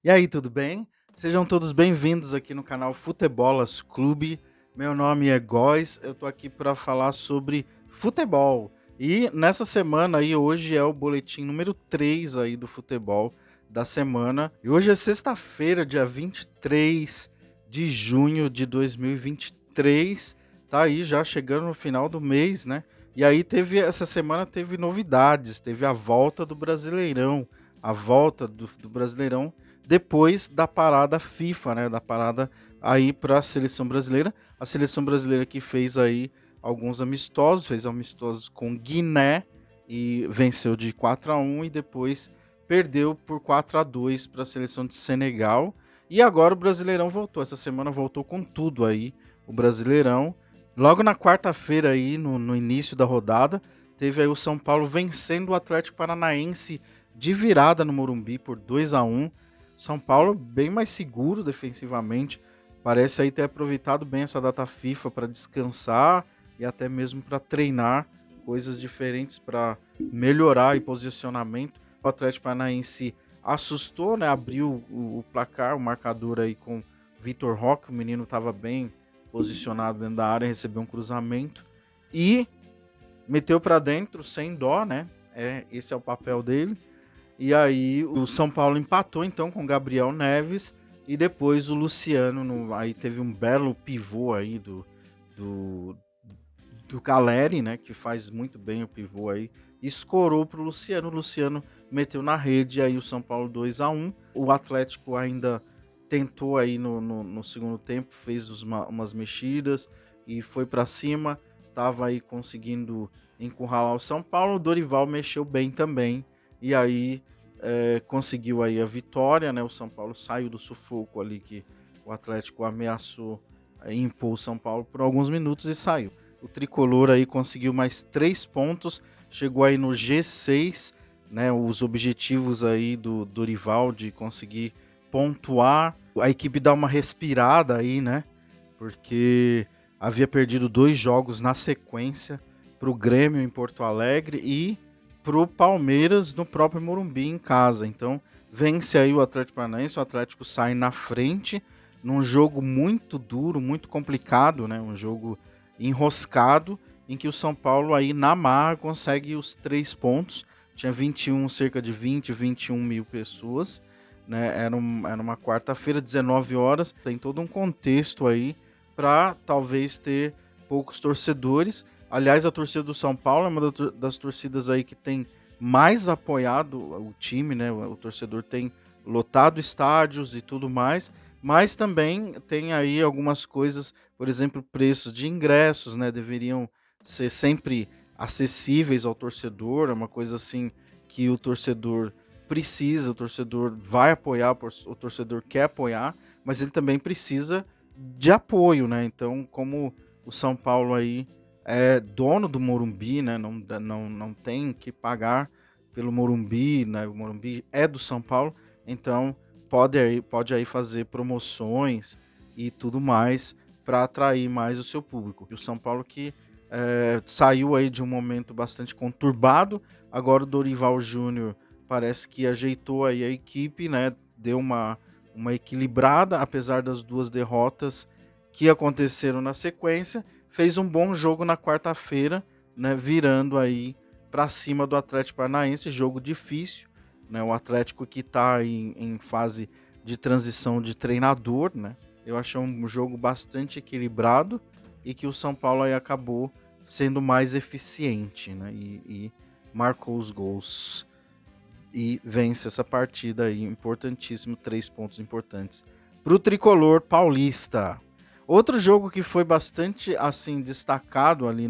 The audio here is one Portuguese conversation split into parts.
E aí, tudo bem? Sejam todos bem-vindos aqui no canal Futebolas Clube. Meu nome é Góis, eu tô aqui para falar sobre futebol. E nessa semana aí, hoje é o boletim número 3 aí do futebol da semana. E hoje é sexta-feira, dia 23 de junho de 2023. Tá aí já chegando no final do mês, né? E aí essa semana teve novidades, teve a volta do Brasileirão. A volta do Brasileirão depois da parada FIFA, né, da parada aí para a seleção brasileira que fez aí alguns amistosos, fez amistosos com Guiné e venceu de 4-1 e depois perdeu por 4-2 para a seleção de Senegal. E agora o Brasileirão voltou, essa semana voltou com tudo aí, o Brasileirão. Logo na quarta-feira aí, no início da rodada, teve aí o São Paulo vencendo o Atlético Paranaense de virada no Morumbi por 2-1. São Paulo bem mais seguro defensivamente, parece aí ter aproveitado bem essa data FIFA para descansar e até mesmo para treinar coisas diferentes para melhorar o posicionamento. O Atlético Paranaense assustou, né? Abriu o placar, o marcador aí com Vitor Roque, o menino estava bem posicionado dentro da área, recebeu um cruzamento e meteu para dentro sem dó, né? Esse é o papel dele. E aí o São Paulo empatou então com o Gabriel Neves e depois o Luciano, aí teve um belo pivô aí do, do Caleri, né, que faz muito bem o pivô aí, escorou pro Luciano, o Luciano meteu na rede, aí o São Paulo 2-1, o Atlético ainda tentou aí no segundo tempo, fez umas mexidas e foi para cima, tava aí conseguindo encurralar o São Paulo, o Dorival mexeu bem também, e aí conseguiu aí a vitória, né, o São Paulo saiu do sufoco ali que o Atlético ameaçou impor o São Paulo por alguns minutos e saiu. O tricolor aí conseguiu mais 3 pontos, chegou aí no G6, né? Os objetivos aí do Dorival de conseguir pontuar. A equipe dá uma respirada aí, né? Porque havia perdido 2 jogos na sequência para o Grêmio em Porto Alegre e para o Palmeiras no próprio Morumbi em casa. Então vence aí o Atlético Paranaense, o Atlético sai na frente num jogo muito duro, muito complicado, né? Um jogo enroscado, em que o São Paulo aí na marra consegue os 3 pontos. Tinha cerca de 21 mil pessoas, né? Era uma quarta-feira, 19 horas. Tem todo um contexto aí para talvez ter poucos torcedores. Aliás, a torcida do São Paulo é uma das torcidas aí que tem mais apoiado o time, né? O torcedor tem lotado estádios e tudo mais, mas também tem aí algumas coisas, por exemplo, preços de ingressos, né, deveriam ser sempre acessíveis ao torcedor, é uma coisa assim que o torcedor precisa, o torcedor vai apoiar, o torcedor quer apoiar, mas ele também precisa de apoio, né? Então, como o São Paulo aí é dono do Morumbi, né, não tem que pagar pelo Morumbi, né? O Morumbi é do São Paulo, então pode aí fazer promoções e tudo mais para atrair mais o seu público. E o São Paulo que saiu aí de um momento bastante conturbado, agora o Dorival Júnior parece que ajeitou aí a equipe, né? Deu uma equilibrada, apesar das 2 derrotas que aconteceram na sequência, fez um bom jogo na quarta-feira, né? Virando aí para cima do Atlético Paranaense, jogo difícil, né? O Atlético que está em fase de transição de treinador, né? Eu achei um jogo bastante equilibrado e que o São Paulo aí acabou sendo mais eficiente, né? E marcou os gols e vence essa partida aí, importantíssimo, 3 pontos importantes para o tricolor paulista. Outro jogo que foi bastante assim destacado ali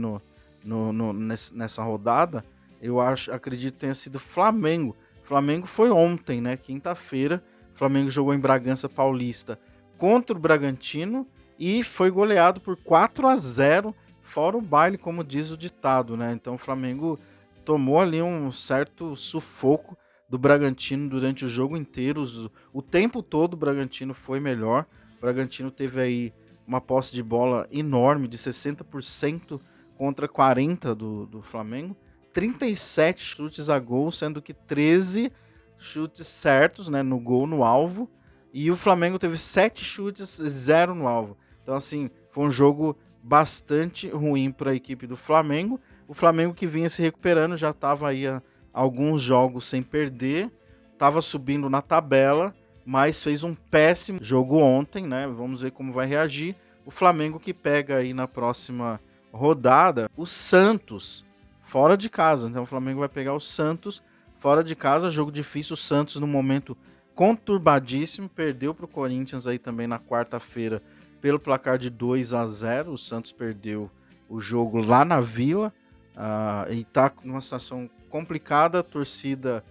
nessa rodada, acredito tenha sido Flamengo. Flamengo foi ontem, né? Quinta-feira, Flamengo jogou em Bragança Paulista contra o Bragantino e foi goleado por 4-0, fora o baile, como diz o ditado, né? Então o Flamengo tomou ali um certo sufoco do Bragantino durante o jogo inteiro. O tempo todo o Bragantino foi melhor. O Bragantino teve aí uma posse de bola enorme, de 60% contra 40% do Flamengo. 37 chutes a gol, sendo que 13 chutes certos, né, no gol, no alvo. E o Flamengo teve 7 chutes, 0 no alvo. Então, assim, foi um jogo bastante ruim para a equipe do Flamengo. O Flamengo que vinha se recuperando, já estava aí há alguns jogos sem perder, estava subindo na tabela, mas fez um péssimo jogo ontem, né? Vamos ver como vai reagir. O Flamengo que pega aí na próxima rodada o Santos, fora de casa. Então o Flamengo vai pegar o Santos fora de casa, jogo difícil. O Santos no momento conturbadíssimo, perdeu para o Corinthians aí também na quarta-feira pelo placar de 2-0. O Santos perdeu o jogo lá na Vila e está numa situação complicada, a torcida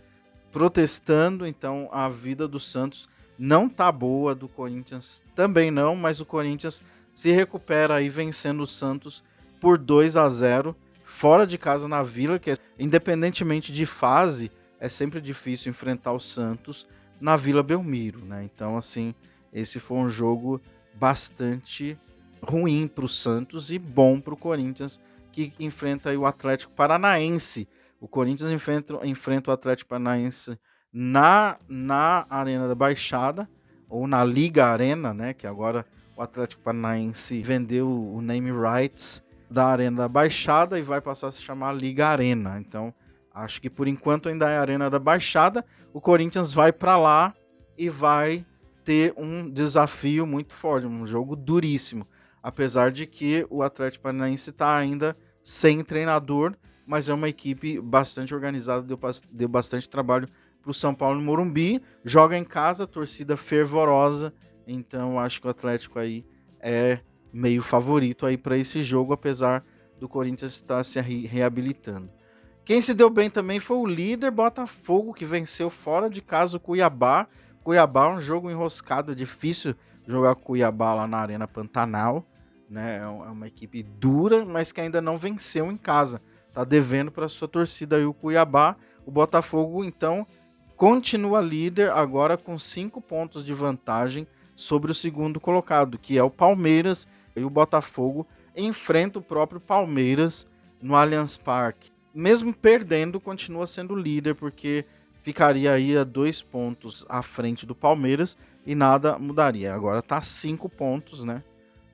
protestando, então a vida do Santos não tá boa, do Corinthians também não, mas o Corinthians se recupera aí vencendo o Santos por 2-0 fora de casa na Vila, que independentemente de fase, é sempre difícil enfrentar o Santos na Vila Belmiro, né? Então, assim, esse foi um jogo bastante ruim para o Santos e bom para o Corinthians, que enfrenta aí o Atlético Paranaense. O Corinthians enfrenta o Atlético Paranaense na Arena da Baixada, ou na Liga Arena, né? Que agora o Atlético Paranaense vendeu o name rights da Arena da Baixada e vai passar a se chamar Liga Arena. Então, acho que por enquanto ainda é a Arena da Baixada. O Corinthians vai para lá e vai ter um desafio muito forte, um jogo duríssimo. Apesar de que o Atlético Paranaense está ainda sem treinador, mas é uma equipe bastante organizada, deu bastante trabalho para o São Paulo no Morumbi. Joga em casa, torcida fervorosa, então acho que o Atlético aí é meio favorito aí para esse jogo, apesar do Corinthians estar se reabilitando. Quem se deu bem também foi o líder Botafogo, que venceu fora de casa o Cuiabá. Cuiabá é um jogo enroscado, difícil jogar com o Cuiabá lá na Arena Pantanal, né? É uma equipe dura, mas que ainda não venceu em casa. Tá devendo para sua torcida aí o Cuiabá. O Botafogo, então, continua líder agora com 5 pontos de vantagem sobre o segundo colocado, que é o Palmeiras. E o Botafogo enfrenta o próprio Palmeiras no Allianz Parque. Mesmo perdendo, continua sendo líder, porque ficaria aí a 2 pontos à frente do Palmeiras e nada mudaria. Agora tá 5 pontos, né?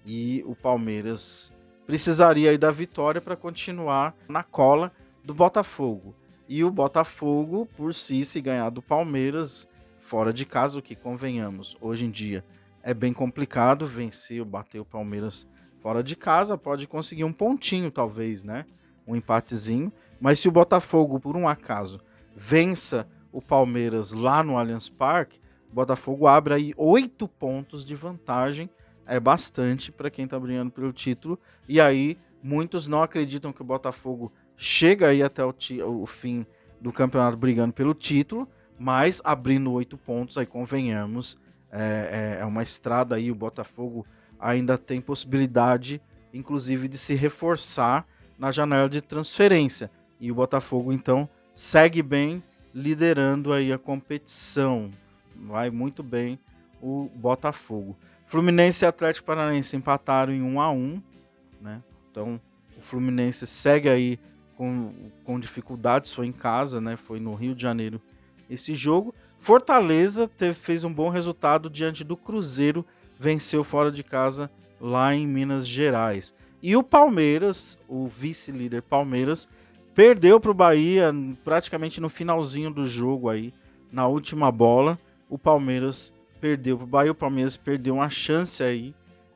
E o Palmeiras precisaria aí da vitória para continuar na cola do Botafogo. E o Botafogo, por si, se ganhar do Palmeiras fora de casa, o que convenhamos, hoje em dia é bem complicado vencer ou bater o Palmeiras fora de casa, pode conseguir um pontinho talvez, né? Um empatezinho. Mas se o Botafogo, por um acaso, vença o Palmeiras lá no Allianz Parque, o Botafogo abre aí 8 pontos de vantagem. É bastante para quem está brigando pelo título. E aí, muitos não acreditam que o Botafogo chega aí até o fim do campeonato brigando pelo título, mas abrindo 8 pontos, aí convenhamos, é uma estrada aí. O Botafogo ainda tem possibilidade, inclusive, de se reforçar na janela de transferência. E o Botafogo, então, segue bem, liderando aí a competição. Vai muito bem o Botafogo. Fluminense e Atlético Paranaense empataram em 1-1, né? Então, o Fluminense segue aí com dificuldades, foi em casa, né? Foi no Rio de Janeiro esse jogo. Fortaleza fez um bom resultado diante do Cruzeiro, venceu fora de casa lá em Minas Gerais. E o Palmeiras, o vice-líder Palmeiras, perdeu para o Bahia praticamente no finalzinho do jogo aí, na última bola. O Palmeiras perdeu para o Bahia, o Palmeiras perdeu uma chance aí,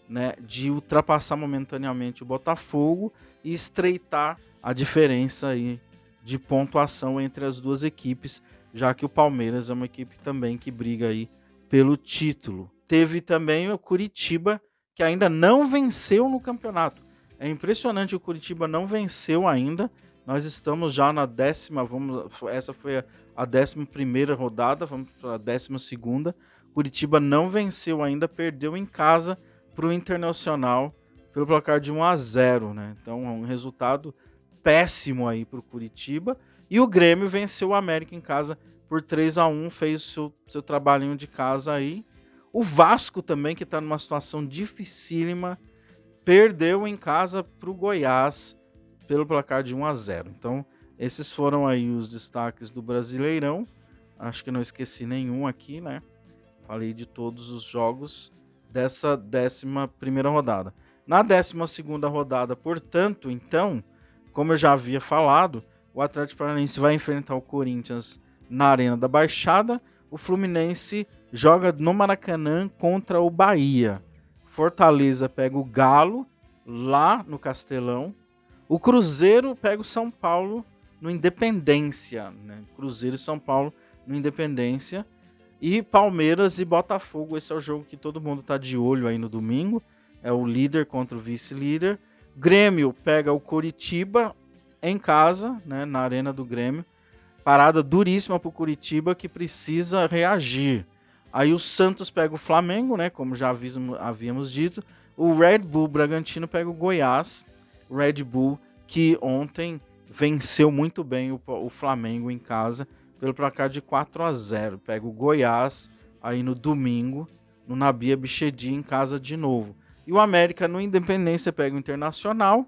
né, de ultrapassar momentaneamente o Botafogo e estreitar a diferença aí de pontuação entre as duas equipes, já que o Palmeiras é uma equipe também que briga aí pelo título. Teve também o Curitiba, que ainda não venceu no campeonato. É impressionante, o Curitiba não venceu ainda. Nós estamos já na essa foi a 11ª rodada, vamos para a 12ª. Curitiba não venceu ainda, perdeu em casa para o Internacional pelo placar de 1-0, né? Então é um resultado péssimo aí para o Curitiba. E o Grêmio venceu o América em casa por 3-1, fez seu trabalhinho de casa aí. O Vasco também, que está numa situação dificílima, perdeu em casa para o Goiás pelo placar de 1-0. Então, esses foram aí os destaques do Brasileirão. Acho que não esqueci nenhum aqui, né? Falei de todos os jogos dessa 11ª rodada. Na 12ª rodada, portanto, então, como eu já havia falado, o Atlético Paranaense vai enfrentar o Corinthians na Arena da Baixada. O Fluminense joga no Maracanã contra o Bahia. Fortaleza pega o Galo lá no Castelão. O Cruzeiro pega o São Paulo no Independência, né? Cruzeiro e São Paulo no Independência. E Palmeiras e Botafogo, esse é o jogo que todo mundo tá de olho aí no domingo. É o líder contra o vice-líder. Grêmio pega o Coritiba em casa, né, na Arena do Grêmio. Parada duríssima pro Coritiba, que precisa reagir. Aí o Santos pega o Flamengo, né, como já havíamos dito. O Red Bull Bragantino pega o Goiás. O Red Bull que ontem venceu muito bem o Flamengo em casa pelo placar de 4-0. Pega o Goiás aí no domingo, no Nabi Abichedi em casa de novo. E o América no Independência pega o Internacional,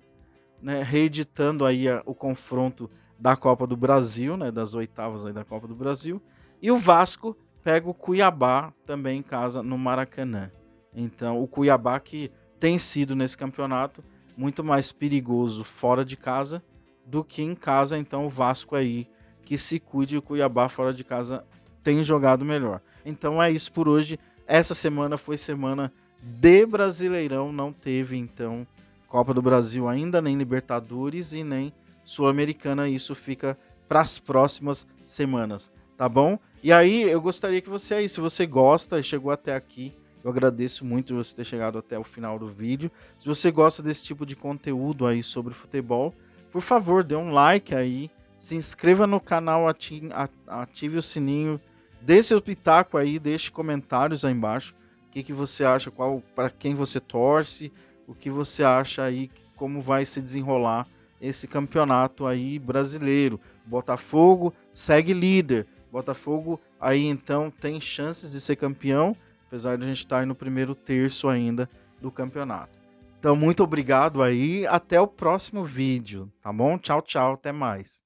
né, reeditando aí o confronto da Copa do Brasil, né, das oitavas aí da Copa do Brasil. E o Vasco pega o Cuiabá também em casa no Maracanã. Então o Cuiabá que tem sido nesse campeonato muito mais perigoso fora de casa do que em casa. Então o Vasco aí que se cuide, o Cuiabá fora de casa tem jogado melhor. Então é isso por hoje. Essa semana foi semana de Brasileirão, não teve então Copa do Brasil ainda, nem Libertadores e nem Sul-Americana. Isso fica para as próximas semanas, tá bom? E aí eu gostaria que você aí, se você gosta e chegou até aqui, eu agradeço muito você ter chegado até o final do vídeo. Se você gosta desse tipo de conteúdo aí sobre futebol, por favor, dê um like aí, se inscreva no canal, ative o sininho, dê seu pitaco aí, deixe comentários aí embaixo. O que você acha, para quem você torce, o que você acha aí, como vai se desenrolar esse campeonato aí brasileiro. Botafogo segue líder. Botafogo aí então tem chances de ser campeão, apesar de a gente estar aí no primeiro terço ainda do campeonato. Então muito obrigado aí, até o próximo vídeo, tá bom? Tchau, tchau, até mais.